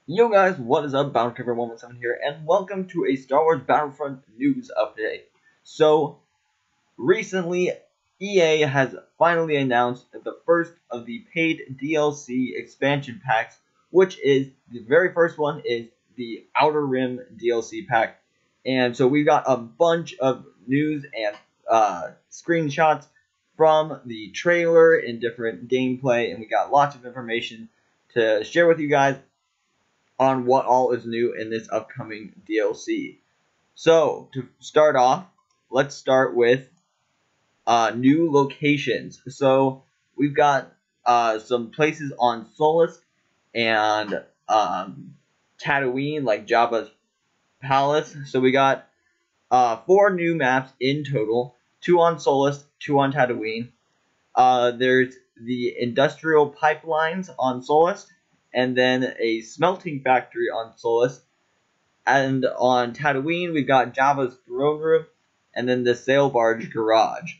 Yo guys, what is up? Battlefront 117 here, and welcome to a Star Wars Battlefront news update. So, recently, EA has finally announced the first of the paid DLC expansion packs, which is, the very first one is the Outer Rim DLC pack. And so we've got a bunch of news and screenshots from the trailer and different gameplay, and we got lots of information to share with you guys on what all is new in this upcoming DLC. So, to start off, let's start with new locations. So, we've got some places on Solus and Tatooine, like Jabba's Palace. So, we got 4 new maps in total, 2 on Solus, 2 on Tatooine. There's the industrial pipelines on Solus, and then a smelting factory on Solus. And on Tatooine, we've got Jabba's throne room, and then the sail barge garage.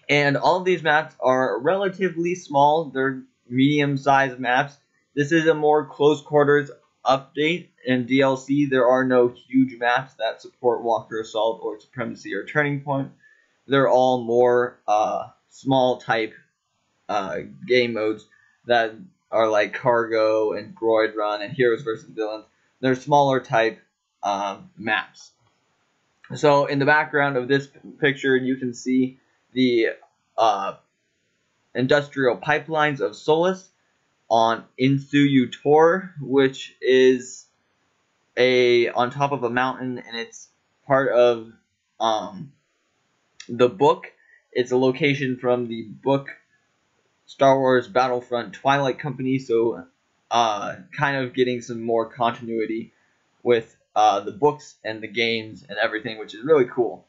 And all of these maps are relatively small. They're medium-sized maps. This is a more close quarters update. In DLC, there are no huge maps that support Walker Assault or Supremacy or Turning Point. They're all more small type game modes that are like Cargo and Droid Run and Heroes vs. Villains. They're smaller type maps. So in the background of this picture, you can see the industrial pipelines of Solus on Insuyu Tor, which is on top of a mountain, and it's part of the book. It's a location from the book Star Wars Battlefront Twilight Company, so kind of getting some more continuity with the books and the games and everything, which is really cool.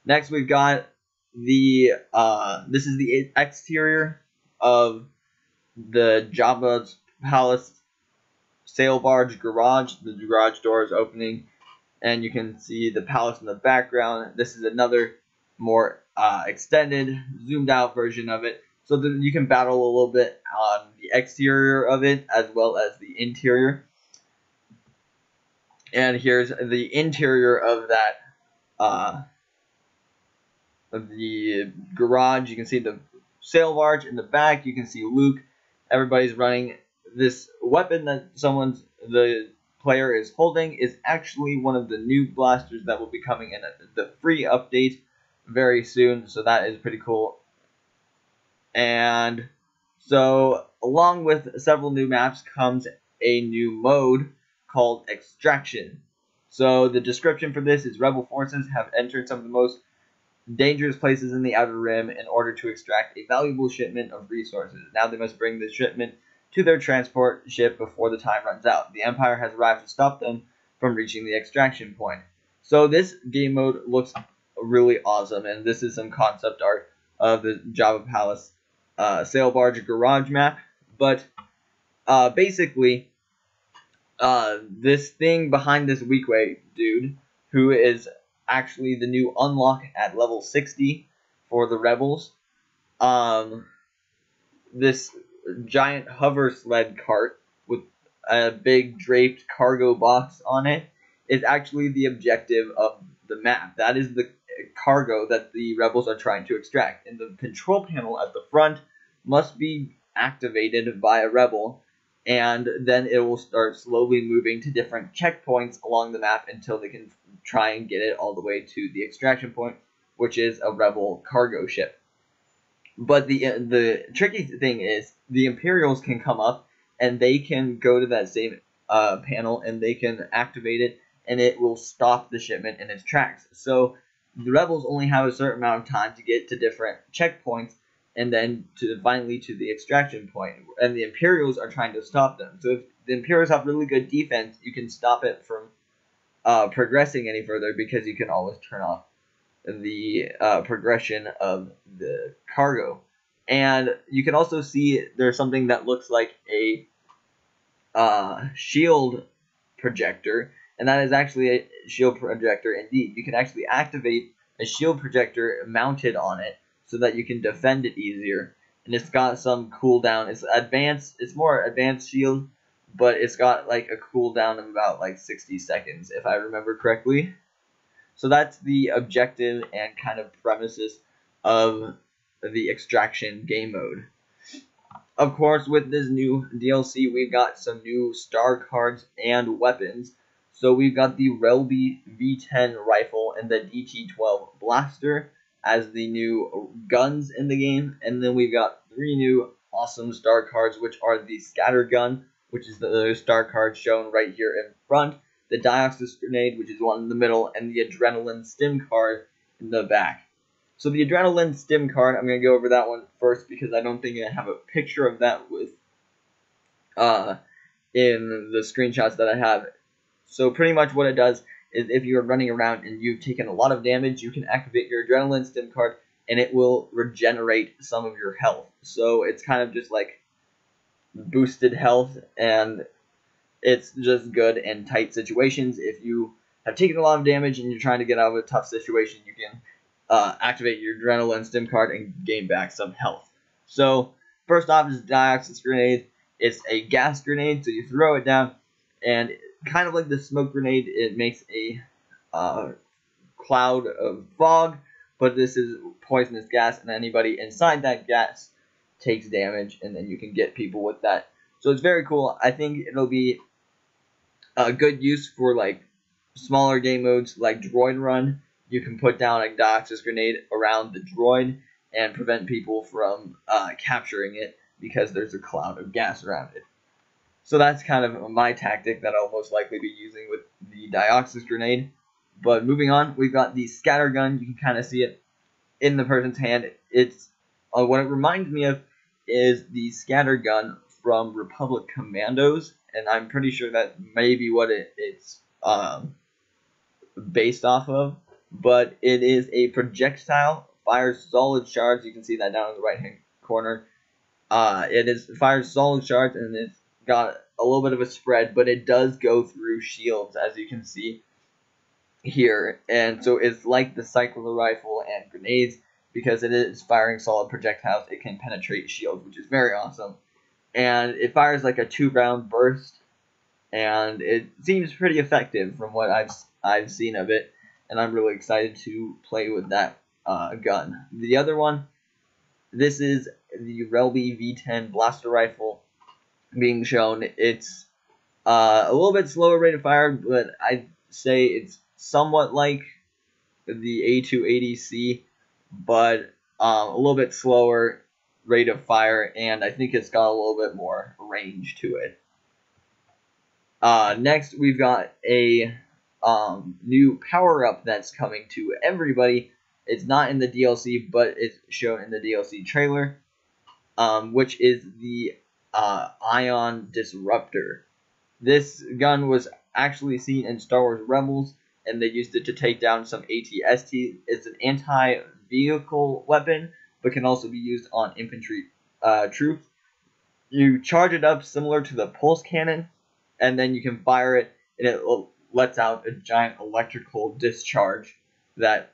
Next, we've got this is the exterior of the Jabba's Palace sail barge garage. The garage door is opening, and you can see the palace in the background. This is another more extended, zoomed out version of it, so that you can battle a little bit on the exterior of it as well as the interior. And here's the interior of that, of the garage. You can see the sail barge in the back. You can see Luke. Everybody's running. This weapon that the player is holding is actually one of the new blasters that will be coming in the free update very soon, so that is pretty cool. And so, along with several new maps comes a new mode called Extraction. So the description for this is: Rebel forces have entered some of the most dangerous places in the Outer Rim in order to extract a valuable shipment of resources. Now they must bring the shipment to their transport ship before the time runs out. The Empire has arrived to stop them from reaching the extraction point. So this game mode looks really awesome, and this is some concept art of the Jabba Palace sail barge garage map. But basically, this thing behind this Weequay dude, who is actually the new unlock at level 60 for the Rebels, this giant hover sled cart with a big draped cargo box on it is actually the objective of the map. That is the cargo that the Rebels are trying to extract, and the control panel at the front must be activated by a Rebel, and then it will start slowly moving to different checkpoints along the map until they can try and get it all the way to the extraction point, which is a Rebel cargo ship. But the tricky thing is the Imperials can come up and they can go to that same panel and they can activate it, and it will stop the shipment in its tracks. So the Rebels only have a certain amount of time to get to different checkpoints and then finally to the extraction point, and the Imperials are trying to stop them. So if the Imperials have really good defense, you can stop it from progressing any further, because you can always turn off the progression of the cargo. And you can also see there's something that looks like a shield projector, and that is actually a shield projector indeed. You can actually activate a shield projector mounted on it so that you can defend it easier, and it's got some cooldown. It's more advanced shield, but it's got like a cooldown of about like 60 seconds, if I remember correctly. So that's the objective and kind of premises of the Extraction game mode. Of course, with this new DLC, we've got some new star cards and weapons. So we've got the Relby V10 rifle and the DT12 blaster as the new guns in the game. And then we've got 3 new awesome star cards, which are the scatter gun, which is the star card shown right here in front, the Dioxis grenade, which is one in the middle, and the adrenaline stim card in the back. So the adrenaline stim card, I'm going to go over that one first because I don't think I have a picture of that with in the screenshots that I have. So pretty much what it does is if you're running around and you've taken a lot of damage, you can activate your adrenaline stim card and it will regenerate some of your health. So it's kind of just like boosted health, and it's just good in tight situations. If you have taken a lot of damage and you're trying to get out of a tough situation, you can activate your adrenaline stim card and gain back some health. So first off is Dioxis grenade. It's a gas grenade, so you throw it down, and kind of like the smoke grenade, it makes a cloud of fog, but this is poisonous gas, and anybody inside that gas takes damage, and then you can get people with that. So it's very cool. I think it'll be a good use for like smaller game modes like Droid Run. You can put down a Dioxis grenade around the droid and prevent people from capturing it because there's a cloud of gas around it. So that's kind of my tactic that I'll most likely be using with the Dioxis grenade. But moving on, we've got the scatter gun. You can kind of see it in the person's hand. It's what it reminds me of is the scatter gun from Republic Commandos, and I'm pretty sure that may be what it's based off of. But it is a projectile, fires solid shards. You can see that down in the right hand corner. Fires solid shards, and it's got a little bit of a spread, but it does go through shields, as you can see here. And so it's like the cycler rifle and grenades, because it is firing solid projectiles. It can penetrate shields, which is very awesome. And it fires like a 2-round burst, and it seems pretty effective from what I've seen of it. And I'm really excited to play with that gun. The other one, this is the Relby V10 blaster rifle being shown. It's a little bit slower rate of fire, but I'd say it's somewhat like the A280C, but a little bit slower rate of fire, and I think it's got a little bit more range to it. Next, we've got a new power-up that's coming to everybody. It's not in the DLC, but it's shown in the DLC trailer, which is the Ion Disruptor. This gun was actually seen in Star Wars Rebels, and they used it to take down some AT-ST. It's an anti-vehicle weapon, but can also be used on infantry troops. You charge it up similar to the pulse cannon, and then you can fire it, and it lets out a giant electrical discharge that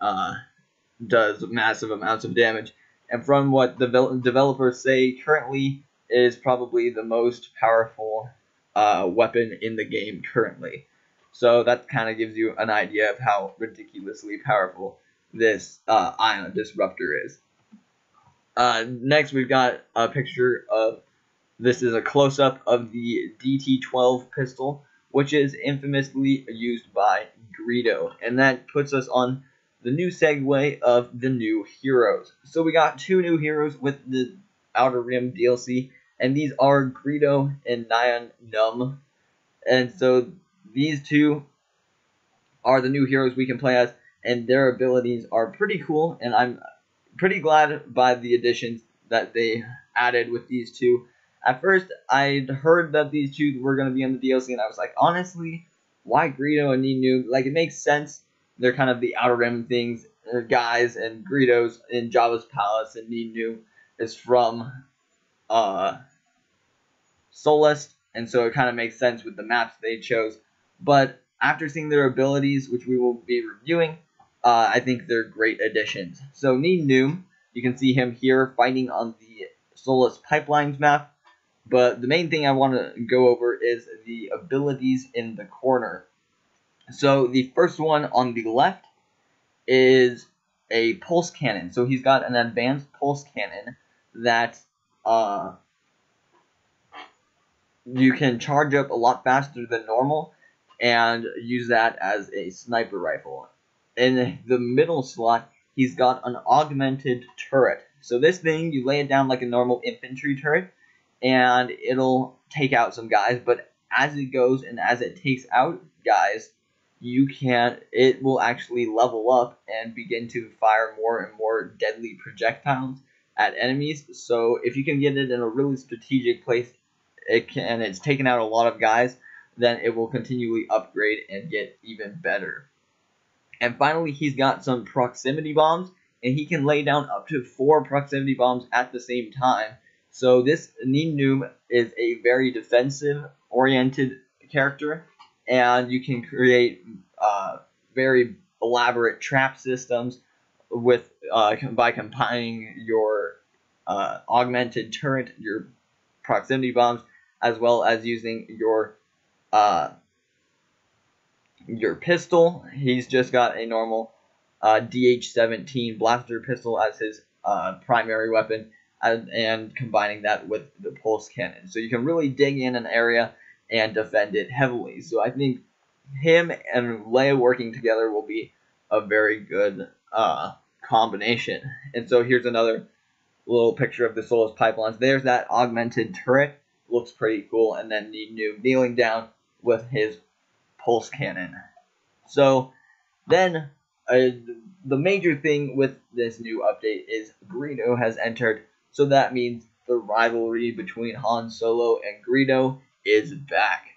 does massive amounts of damage. And from what the developers say, currently it is probably the most powerful weapon in the game currently. So that kind of gives you an idea of how ridiculously powerful this Ion Disruptor is. Next, we've got a picture of, this is a close-up of the DT12 pistol, which is infamously used by Greedo. And that puts us on the new segue of the new heroes. So we got 2 new heroes with the Outer Rim DLC, and these are Greedo and Nyan Num. And so these 2 are the new heroes we can play as, and their abilities are pretty cool, and I'm pretty glad by the additions that they added with these 2. At first, I'd heard that these 2 were going to be in the DLC, and I was like, honestly, why Greedo and Ninu? Like, it makes sense. They're kind of the Outer Rim things, guys, and Greedo's in Jabba's palace, and Ninu is from Solist, and so it kind of makes sense with the maps they chose. But after seeing their abilities, which we will be reviewing, I think they're great additions. So Ninu, you can see him here fighting on the Solist Pipelines map. But the main thing I want to go over is the abilities in the corner. So the first one on the left is a pulse cannon. So he's got an advanced pulse cannon that you can charge up a lot faster than normal and use that as a sniper rifle. In the middle slot, he's got an augmented turret. So this thing, you lay it down like a normal infantry turret, and it'll take out some guys, but as it goes and as it takes out guys, it will actually level up and begin to fire more and more deadly projectiles at enemies. So if you can get it in a really strategic place, and it's taken out a lot of guys, then it will continually upgrade and get even better. And finally, he's got some proximity bombs, and he can lay down up to 4 proximity bombs at the same time. So this Noob is a very defensive-oriented character, and you can create very elaborate trap systems with by combining your augmented turret, your proximity bombs, as well as using your pistol. He's just got a normal DH-17 blaster pistol as his primary weapon, and combining that with the pulse cannon. So you can really dig in an area and defend it heavily. So I think him and Leia working together will be a very good combination. And so here's another little picture of the Solus pipelines. There's that augmented turret. Looks pretty cool. And then the Noob kneeling down with his pulse cannon. So then the major thing with this new update is Greedo has entered. So that means the rivalry between Han Solo and Greedo is back.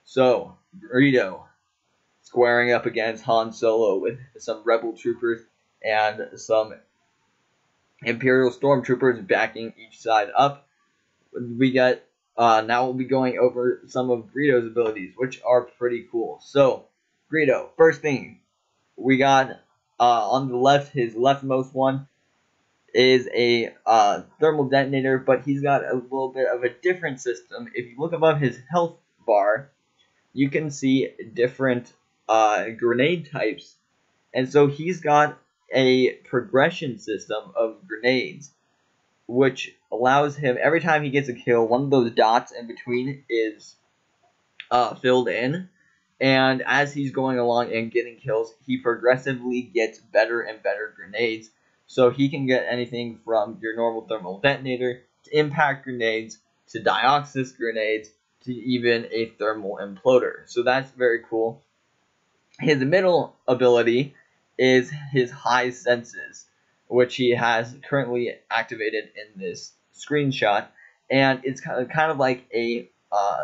So Greedo squaring up against Han Solo with some rebel troopers and some Imperial stormtroopers backing each side up. We got now we'll be going over some of Greedo's abilities, which are pretty cool. So Greedo, first thing we got on the left, his leftmost one is a thermal detonator, but he's got a little bit of a different system. If you look above his health bar, you can see different grenade types, and so he's got a progression system of grenades, which allows him, every time he gets a kill, one of those dots in between is filled in, and as he's going along and getting kills, he progressively gets better and better grenades. So he can get anything from your normal thermal detonator to impact grenades to dioxis grenades to even a thermal imploder. So that's very cool. His middle ability is his high senses, which he has currently activated in this screenshot, and it's kind of like a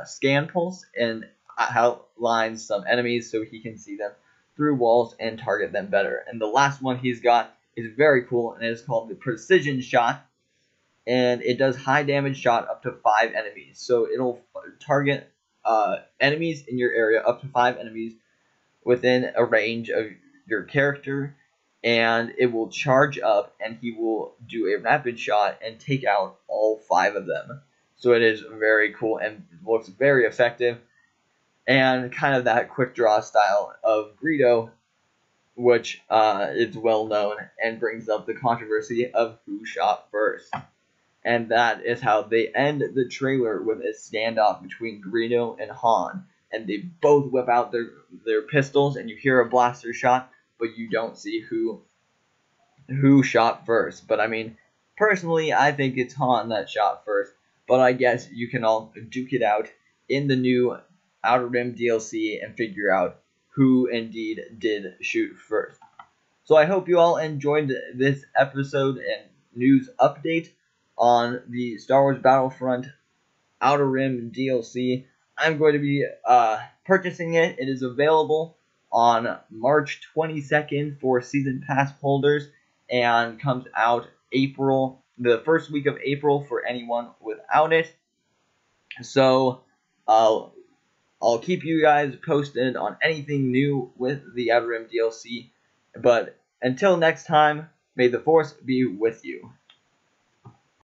scan pulse, and outlines some enemies so he can see them through walls and target them better. And the last one he's got is very cool, and it is called the precision shot, and it does high damage shot up to 5 enemies. So it'll target enemies in your area, up to 5 enemies within a range of your character, and it will charge up, and he will do a rapid shot and take out all 5 of them. So it is very cool and looks very effective, and kind of that quick draw style of Greedo, which is well known and brings up the controversy of who shot first. And that is how they end the trailer, with a standoff between Greedo and Han, and they both whip out their pistols, and you hear a blaster shot, but you don't see who shot first. But I mean, personally, I think it's Han that shot first, but I guess you can all duke it out in the new Outer Rim DLC and figure out who indeed did shoot first. So I hope you all enjoyed this episode and news update on the Star Wars Battlefront Outer Rim DLC. I'm going to be purchasing it. It is available on March 22nd for Season Pass holders, and comes out the first week of April for anyone without it. So I'll keep you guys posted on anything new with the Outer Rim DLC. But until next time, may the Force be with you.